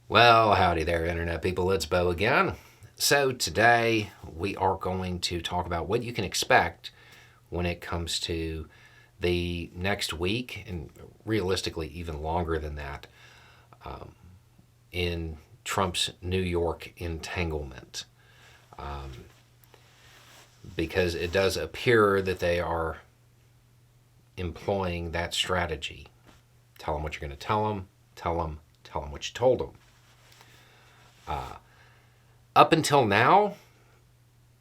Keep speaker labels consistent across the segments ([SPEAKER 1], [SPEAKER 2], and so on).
[SPEAKER 1] Well, howdy there, Internet people. It's Bo again. So, today we are going to talk about what you can expect when it comes to the next week, and realistically, even longer than that, in Trump's New York entanglement. Because it does appear that they are employing that strategy. Tell them what you're going to tell them, tell them what you told them. Up until now,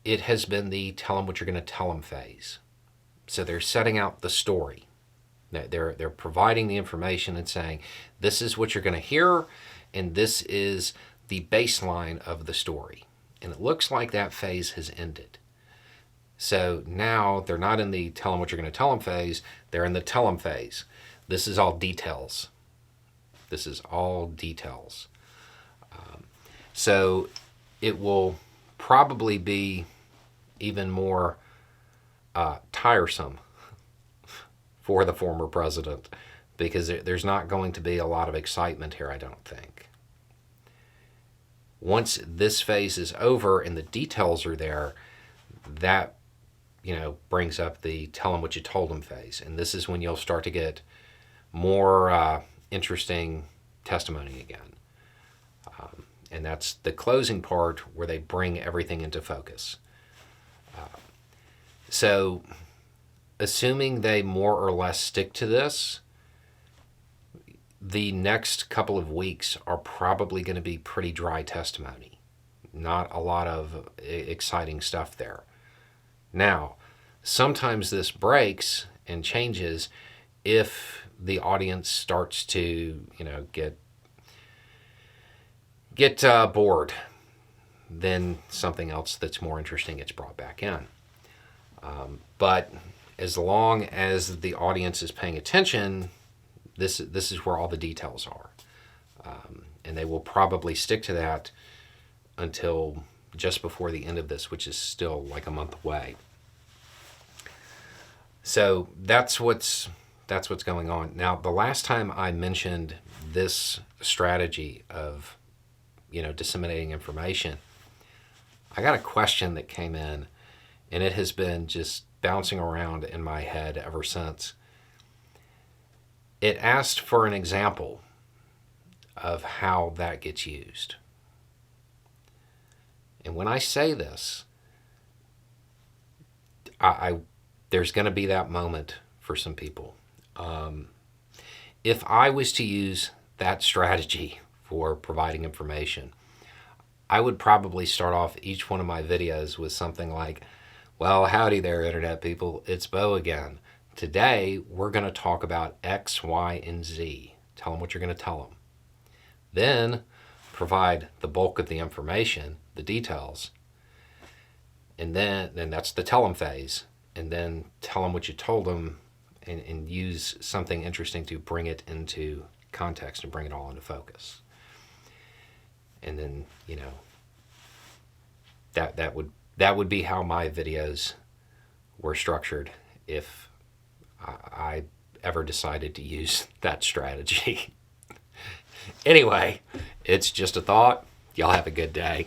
[SPEAKER 1] it has been the tell them what you're going to tell them phase. So they're setting out the story. They're providing the information and saying, this is what you're going to hear, and this is the baseline of the story. And it looks like that phase has ended. So now they're not in the tell them what you're going to tell them phase, they're in the tell them phase. This is all details. This is all details. So it will probably be even more tiresome for the former president because there's not going to be a lot of excitement here, I don't think. Once this phase is over and the details are there, that brings up the tell them what you told them phase. And this is when you'll start to get more interesting testimony again. And that's the closing part where they bring everything into focus. So, assuming they more or less stick to this, the next couple of weeks are probably going to be pretty dry testimony. Not a lot of exciting stuff there. Now, sometimes this breaks and changes if the audience starts to, get bored. Then something else that's more interesting gets brought back in. But as long as the audience is paying attention, this is where all the details are. And they will probably stick to that until just before the end of this, which is still like a month away. So that's what's going on. Now, the last time I mentioned this strategy of disseminating information, I got a question that came in, and it has been just bouncing around in my head ever since. It asked for an example of how that gets used. And when I say this, there's going to be that moment for some people. If I was to use that strategy for providing information, I would probably start off each one of my videos with something like, well, howdy there, Internet people. It's Bo again. Today, we're going to talk about X, Y, and Z. Tell them what you're going to tell them. Then, provide the bulk of the information, the details. And then that's the tell them phase. And then tell them what you told them and use something interesting to bring it into context and bring it all into focus. And then, that would be how my videos were structured if I ever decided to use that strategy. Anyway, it's just a thought. Y'all have a good day.